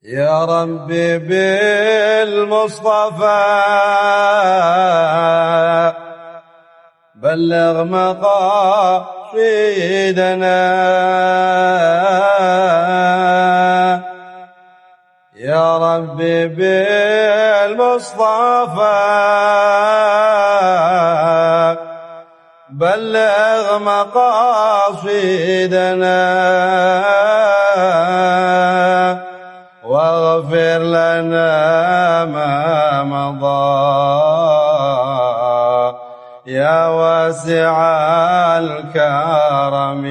يا ربي بالمصطفى بلغ مقاصدنا يا ربي بالمصطفى بلغ مقاصدنا واغفر لنا ما مضى يا واسع الكرم.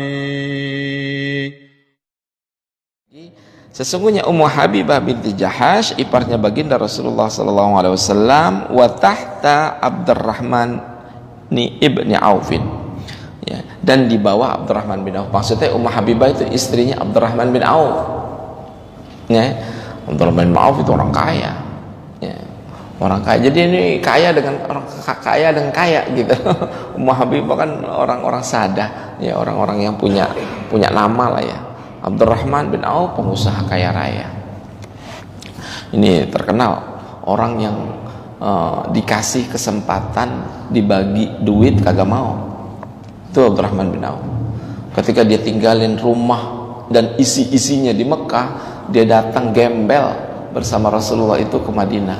Sesungguhnya Ummu Habibah binti Jahash iparnya baginda Rasulullah sallallahu alaihi wasallam wa tahta Abdurrahman ibni Aufin, ya, dan di bawah Abdurrahman bin Auf. Maksudnya Ummu Habibah itu istrinya Abdurrahman bin Auf, ya. Abdurrahman bin Auf itu orang kaya, ya, orang kaya. Jadi ini kaya dengan orang kaya gitu. Ummu Habibah kan orang-orang sadah, ya, orang-orang yang punya nama lah, ya. Abdurrahman bin Auf pengusaha kaya raya. Ini terkenal orang yang dikasih kesempatan dibagi duit kagak mau. Itu Abdurrahman bin Auf. Ketika dia tinggalin rumah dan isi-isinya di Mekah, dia datang gembel bersama Rasulullah itu ke Madinah.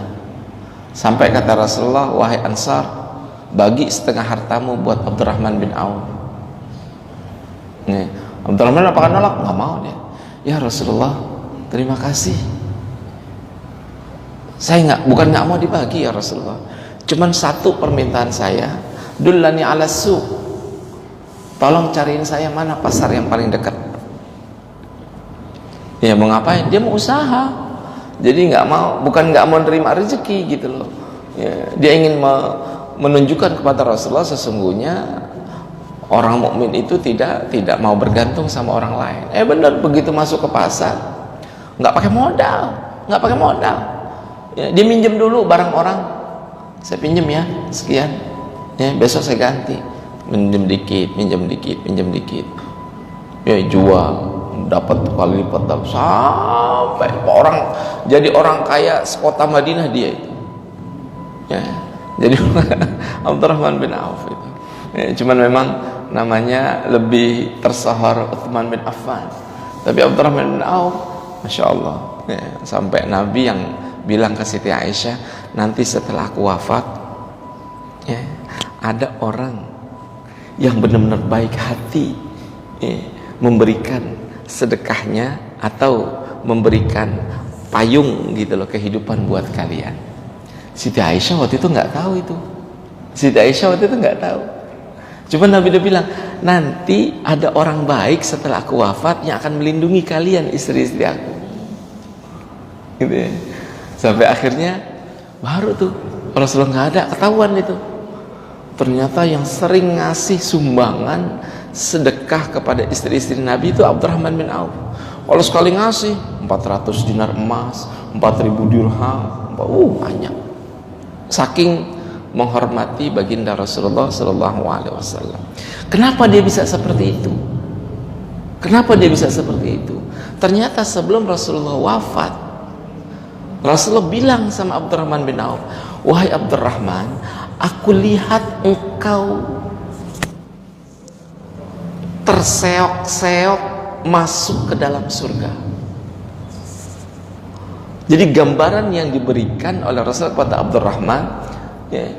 Sampai kata Rasulullah, wahai Ansar, bagi setengah hartamu buat Abdurrahman bin Auf. Nih, Abdurrahman apakah nolak? Nggak mau dia. Ya Rasulullah, terima kasih. Saya bukan nggak mau dibagi ya Rasulullah. Cuman satu permintaan saya, dullani ala suq. Tolong cariin saya mana pasar yang paling dekat. Ya mau ngapain? Dia mau usaha. Jadi bukan nggak mau nerima rezeki gitu loh. Ya, dia ingin menunjukkan kepada Rasulullah sesungguhnya orang mukmin itu tidak mau bergantung sama orang lain. Benar, begitu masuk ke pasar nggak pakai modal, ya, dia minjem dulu barang orang. Saya pinjem ya sekian, ya, besok saya ganti. Minjem dikit, ya, jual, dapat kali lipat sampai jadi orang kaya sekota Madinah dia itu, ya. Jadi Abdurrahman bin Auf itu, ya, cuman memang namanya lebih tersohor Utsman bin Affan. Tapi Abdurrahman bin Auf, Masya Allah, ya, sampai Nabi yang bilang ke Siti Aisyah, nanti setelah aku wafat, ya, ada orang yang benar-benar baik hati, ya, memberikan sedekahnya atau memberikan payung gitu loh kehidupan buat kalian. Siti Aisyah waktu itu nggak tahu itu. Cuma Nabi udah bilang, nanti ada orang baik setelah aku wafat yang akan melindungi kalian, istri-istri aku. Gitu ya. Sampai akhirnya baru tuh Rasulullah nggak ada, ketahuan itu. Ternyata yang sering ngasih sumbangan sedekah kepada istri-istri Nabi itu Abdurrahman bin Auf. Kalau sekali ngasih 400 dinar emas, 4.000 dirham, banyak. Saking menghormati baginda Rasulullah Sallallahu Alaihi Wasallam. Kenapa dia bisa seperti itu? Ternyata sebelum Rasulullah wafat, Rasulullah bilang sama Abdurrahman bin Auf, wahai Abdurrahman, aku lihat engkau terseok-seok masuk ke dalam surga. Jadi gambaran yang diberikan oleh Rasul kepada Abdurrahman, ya,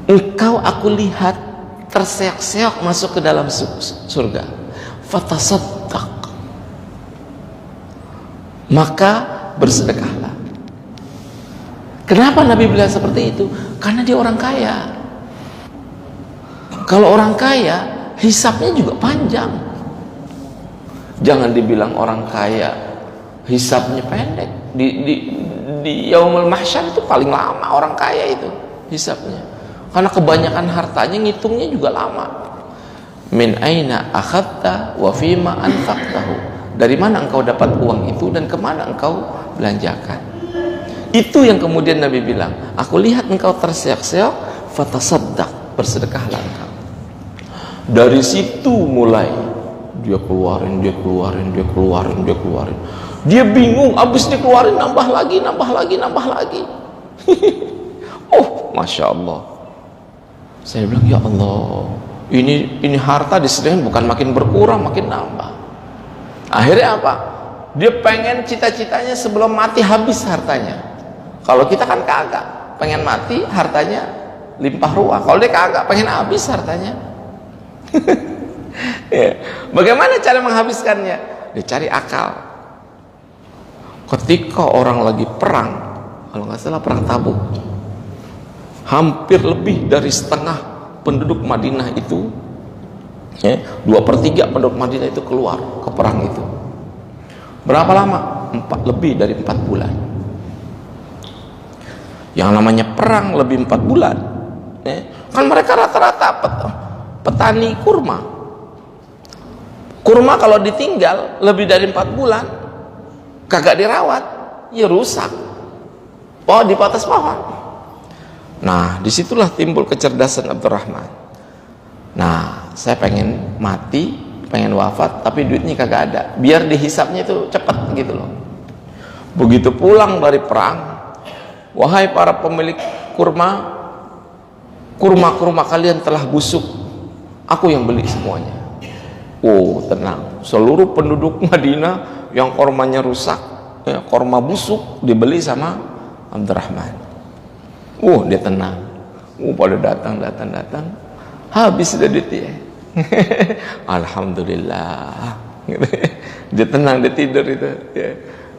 engkau aku lihat terseok-seok masuk ke dalam surga. Fatasaddaq, maka bersedekahlah. Kenapa Nabi bilang seperti itu? Karena dia orang kaya. Kalau orang kaya, hisabnya juga panjang. Jangan dibilang orang kaya hisabnya pendek. Di Yaumul Mahsyar itu paling lama orang kaya itu hisabnya, karena kebanyakan hartanya ngitungnya juga lama. Min aina akhadta wa fima anfaqtahu, dari mana engkau dapat uang itu dan kemana engkau belanjakan. Itu yang kemudian Nabi bilang, aku lihat engkau terseok-seok, fatasaddaq, bersedekahlah engkau. Dari situ mulai dia keluarin Dia bingung, habis dikeluarin nambah lagi. Oh, Masya Allah. Saya bilang, ya Allah, ini harta disediakan bukan makin berkurang, makin nambah. Akhirnya apa? Dia pengen cita-citanya sebelum mati habis hartanya. Kalau kita kan kagak, pengen mati hartanya limpah ruah. Kalau dia kagak, pengen habis hartanya. Ya. Bagaimana cara menghabiskannya? Dia cari akal. Ketika orang lagi perang, kalau nggak salah perang Tabuk, hampir lebih dari setengah penduduk Madinah itu, 2/3 penduduk Madinah itu keluar ke perang itu. Berapa lama? Lebih dari 4 bulan. Yang namanya perang lebih 4 bulan, kan mereka rata-rata petani kurma. Kurma kalau ditinggal lebih dari 4 bulan, kagak dirawat, ya rusak. Oh, di atas pohon. Nah, disitulah timbul kecerdasan Abdurrahman. Nah, saya pengen mati, pengen wafat, tapi duitnya kagak ada. Biar dihisapnya itu cepat gitu loh. Begitu pulang dari perang, wahai para pemilik kurma, kurma-kurma kalian telah busuk. Aku yang beli semuanya. Oh, tenang. Seluruh penduduk Madinah yang kormanya rusak, korma busuk, dibeli sama Abdurrahman. Dia tenang. Pada datang. Habis sudah duitnya. Alhamdulillah. Dia tenang, dia tidur itu.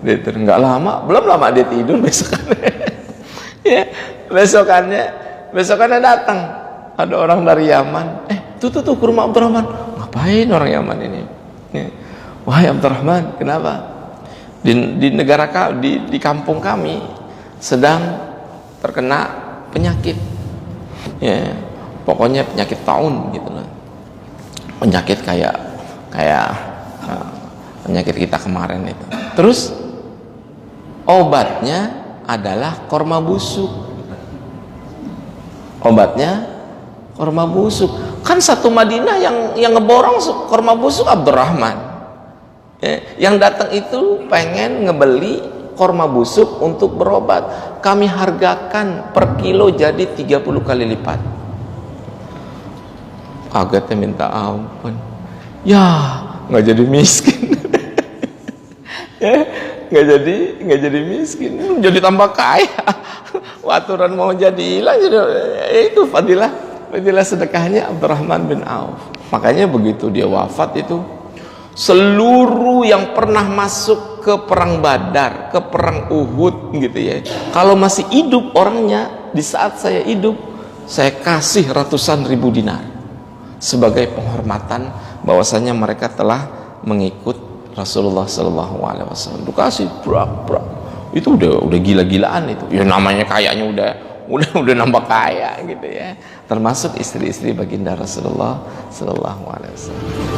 Dia tidur. Nggak lama, belum lama dia tidur besokannya. Besokannya datang. Ada orang dari Yaman. Tuh kurma Abdurrahman. Ngapain orang Yaman ini? Wahai Abdurrahman, kenapa? Di negara di kampung kami sedang terkena penyakit. Pokoknya penyakit taun gitu loh. Penyakit kayak penyakit kita kemarin itu. Terus obatnya adalah korma busuk. Obatnya korma busuk. Kan satu Madinah yang ngeborong korma busuk Abdurrahman. Yang datang itu pengen ngebeli korma busuk untuk berobat. Kami hargakan per kilo jadi 30 kali lipat. Kagetnya minta ampun. Ya, nggak jadi miskin. nggak jadi miskin, jadi tambah kaya. Waturan mau jadi hilang, itu fadilah sedekahnya Abdurrahman bin Auf. Makanya begitu dia wafat itu, seluruh yang pernah masuk ke perang Badar, ke perang Uhud gitu ya, kalau masih hidup orangnya di saat saya hidup, saya kasih ratusan ribu dinar sebagai penghormatan bahwasanya mereka telah mengikut Rasulullah Sallallahu Alaihi Wasallam. Dikasih brak. Itu udah gila-gilaan itu. Ya namanya kayaknya udah nambah kaya gitu ya. Termasuk istri-istri baginda Rasulullah Sallallahu Alaihi Wasallam.